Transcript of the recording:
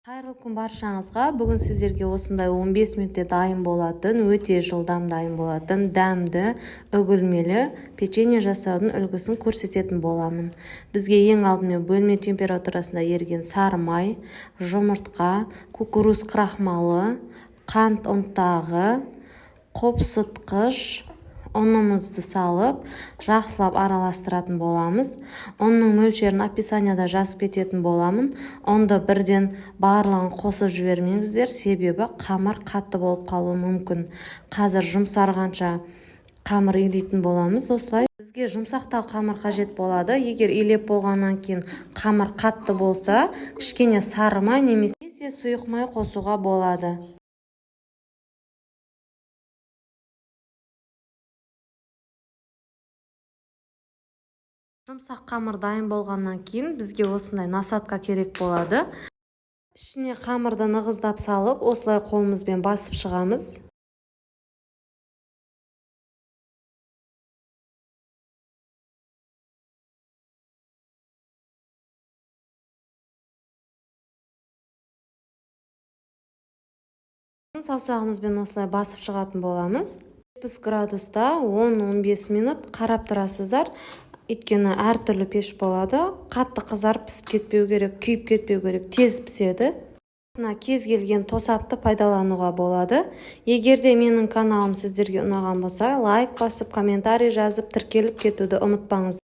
Қайырлы күн баршаңызға. Бүгін сіздерге осындай 15 минутте дайын болатын, өте жылдам дайын болатын, дәмді, үгілмелі печенье жасаудың үлгісін көрсететін боламын. Бізге ең алдымен бөлме температурасында еріген сары май, жұмыртқа, кукуруз крахмалы, қант ұнтағы, қопсытқыш ұнымызды салып, жақсылап араластыратын боламыз. Оның мөлшерін описанияда жазып кететін боламын. Онда бірден барлығын қосып жібермеңіздер, себебі қамыр қатты болып қалуы мүмкін. Қазір жұмсарғанша қамыр илейтін боламыз. Осылай бізге жұмсақтау қамыр қажет болады. Егер илеп болғаннан кейін қамыр қатты болса, кішкене сары май немесе сұйық май қосуға болады. Жұмсақ қамыр дайын болғаннан кейін бізге осындай насатка керек болады. Ішіне қамырды нығыздап салып, осылай қолымызбен басып шығамыз. Саусағымызбен осылай басып шығатын боламыз. 70 градуста 10-15 минут қарап тұрасыздар. Өйткені әртүрлі пеш болады. Қатты қызарып пісіп кетпеу керек, күйіп кетпеу керек, тез піседі. Кез келген тосапты пайдалануға болады. Егер де менің каналым сіздерге ұнаған болса, лайк басып, комментарий жазып, тіркеліп кетуді ұмытпаңыз.